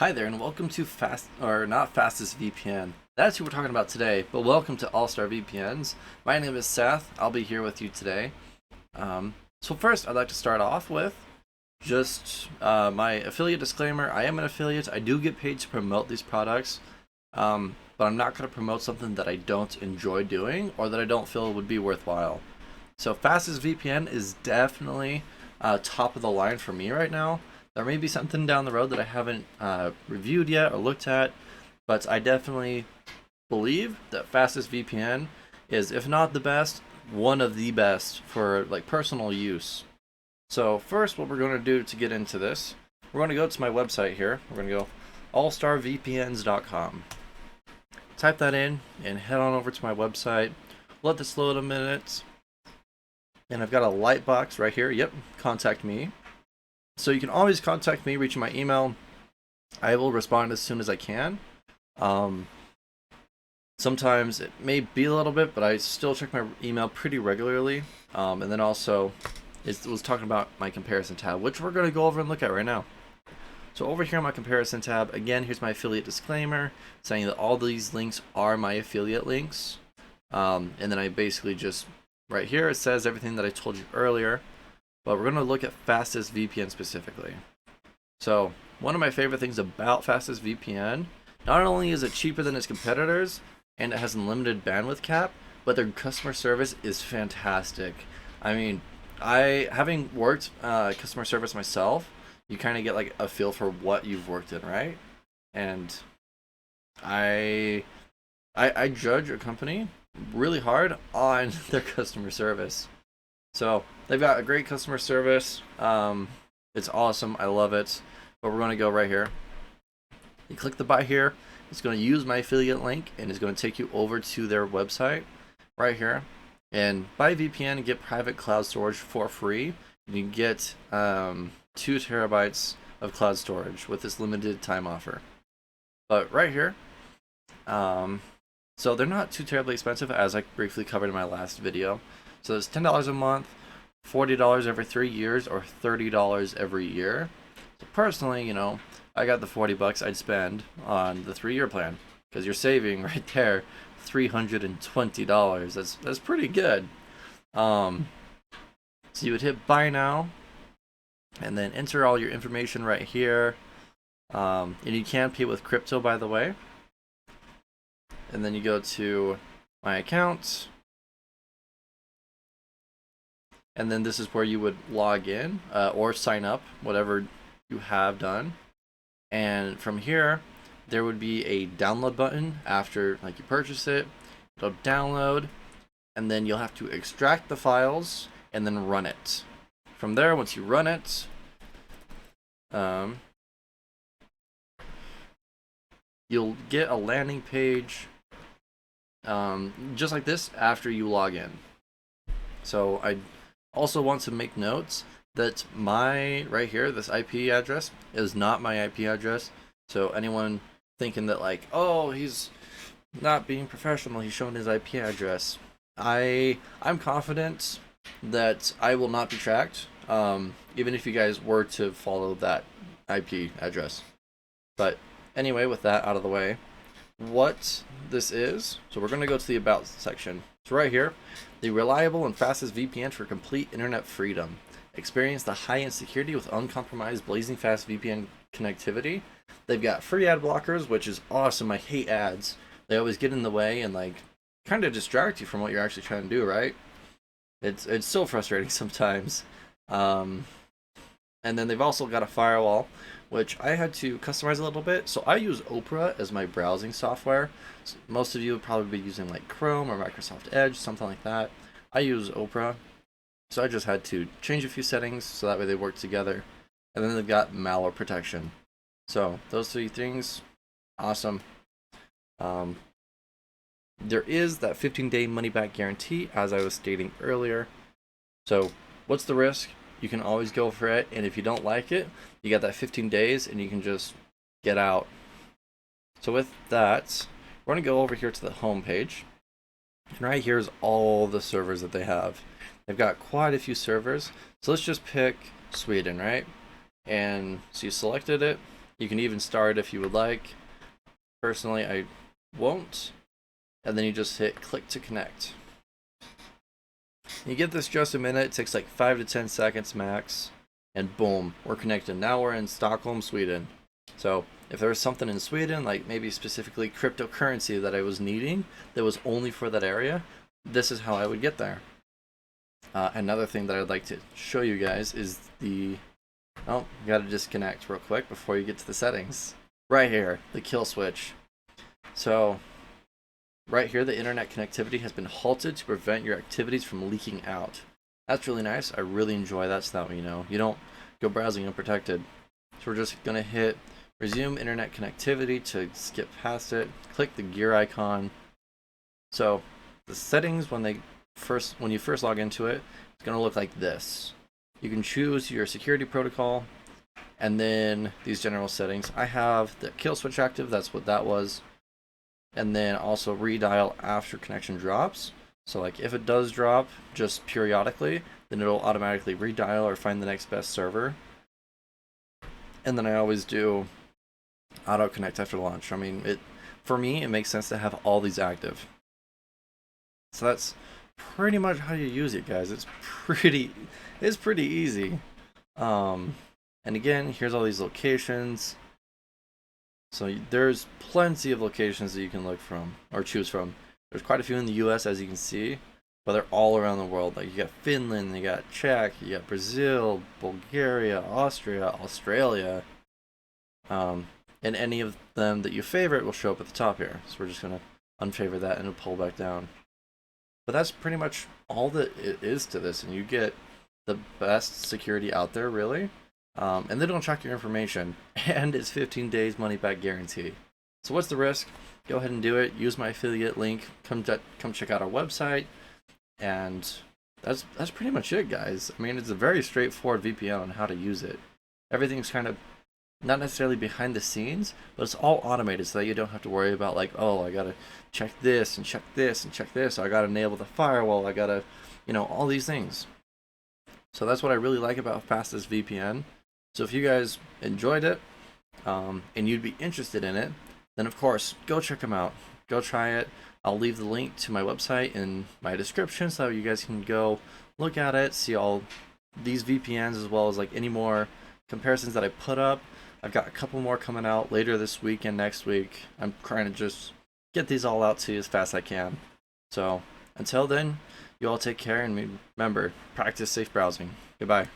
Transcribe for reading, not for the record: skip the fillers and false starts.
Hi there, and welcome to not Fastest VPN. That's who we're talking about today, but welcome to All-Star VPNs. My name is Seth. I'll be here with you today. So first, I'd like to start off with just my affiliate disclaimer. I am an affiliate. I do get paid to promote these products, but I'm not going to promote something that I don't enjoy doing or that I don't feel would be worthwhile. So Fastest VPN is definitely top of the line for me right now. There may be something down the road that I haven't reviewed yet or looked at, but I definitely believe that Fastest VPN is, if not the best, one of the best for like personal use. So first, what we're going to do to get into this, we're going to go to my website here. We're going to go allstarvpns.com. Type that in and head on over to my website. Let this load a minute. And I've got a light box right here. Yep, contact me. So you can always contact me, reaching my email. I will respond as soon as I can. Sometimes it may be a little bit, but I still check my email pretty regularly. And then also, it was talking about my comparison tab, which we're going to go over and look at right now. So over here on my comparison tab, again, here's my affiliate disclaimer, saying that all these links are my affiliate links. And then I basically just, right here, it says everything that I told you earlier. But we're going to look at Fastest VPN specifically. So one of my favorite things about Fastest VPN, not only is it cheaper than its competitors and it has unlimited bandwidth cap, but their customer service is fantastic. I mean, having worked customer service myself, you kind of get like a feel for what you've worked in, right? And I judge a company really hard on their customer service. So they've got a great customer service. It's awesome. I love it. But we're going to go right here. You click the buy here. It's going to use my affiliate link and it's going to take you over to their website right here. And buy VPN and get private cloud storage for free. You can get 2 terabytes of cloud storage with this limited time offer. But right here, so they're not too terribly expensive, as I briefly covered in my last video. So it's $10 a month, $40 every 3 years, or $30 every year. So personally, you know, I got the $40 I'd spend on the 3-year plan, because you're saving right there $320. That's pretty good. So you would hit buy now, and then enter all your information right here. And you can pay with crypto, by the way. And then you go to my account. And then this is where you would log in or sign up, whatever you have done. And from here, there would be a download button after like you purchase it. It'll download, and then you'll have to extract the files and then run it. From there, once you run it, you'll get a landing page just like this after you log in. So I also want to make notes that my right here, this IP address is not my IP address. So anyone thinking that like, oh, he's not being professional, he's showing his IP address, I'm confident that I will not be tracked, even if you guys were to follow that IP address. But anyway, with that out of the way, what this is, so we're going to go to the About section. So right here, the reliable and fastest VPN for complete internet freedom. Experience the high-end security with uncompromised blazing fast VPN connectivity. They've got free ad blockers, which is awesome. I hate ads. They always get in the way and like kind of distract you from what you're actually trying to do, right? It's so frustrating sometimes. And then they've also got a firewall, which I had to customize a little bit. So I use Opera as my browsing software. So most of you would probably be using like Chrome or Microsoft Edge, something like that. I use Opera. So I just had to change a few settings so that way they work together. And then they've got malware protection. So those 3 things, awesome. There is that 15-day money-back guarantee, as I was stating earlier. So what's the risk? You can always go for it, and if you don't like it, you got that 15 days, and you can just get out. So with that, we're going to go over here to the home page, and right here is all the servers that they have. They've got quite a few servers, so let's just pick Sweden, right? And so you selected it, You can even start if you would like. Personally, I won't. And then you just hit click to connect. You give this just a minute. It takes like 5 to 10 seconds max. And boom, we're connected. Now we're in Stockholm, Sweden. So if there was something in Sweden, like maybe specifically cryptocurrency that I was needing that was only for that area, this is how I would get there. Another thing that I'd like to show you guys is the... Oh, you gotta disconnect real quick before you get to the settings. Right here, the kill switch. So, right here, the internet connectivity has been halted to prevent your activities from leaking out. That's really nice. I really enjoy that stuff, you know. You don't go browsing unprotected. So we're just gonna hit resume internet connectivity to skip past it. Click the gear icon. So the settings when you first log into it, it's gonna look like this. You can choose your security protocol, and then these general settings. I have the kill switch active. That's what that was. And then also redial after connection drops. So like if it does drop just periodically, then it'll automatically redial or find the next best server. And then I always do auto connect after launch. I mean, for me, it makes sense to have all these active. So that's pretty much how you use it, guys. It's pretty easy. And again, here's all these locations. So there's plenty of locations that you can look from or choose from. There's quite a few in the US, as you can see, but they're all around the world. Like you got Finland, you got Czech, you got Brazil, Bulgaria, Austria, Australia. And any of them that you favorite will show up at the top here. So we're just gonna unfavorite that and it'll pull back down. But that's pretty much all that it is to this, and you get the best security out there, really. And they don't track your information, and it's 15 days money back guarantee. So what's the risk? Go ahead and do it. Use my affiliate link. Come check out our website, and that's pretty much it, guys. I mean, it's a very straightforward VPN on how to use it. Everything's kind of not necessarily behind the scenes, but it's all automated so that you don't have to worry about like, oh, I gotta check this and check this and check this. I gotta enable the firewall. I gotta, all these things. So that's what I really like about Fastest VPN. So if you guys enjoyed it, and you'd be interested in it, then of course, go check them out. Go try it. I'll leave the link to my website in my description so you guys can go look at it, see all these VPNs as well as like any more comparisons that I put up. I've got a couple more coming out later this week and next week. I'm trying to just get these all out to you as fast as I can. So until then, you all take care and remember, practice safe browsing. Goodbye.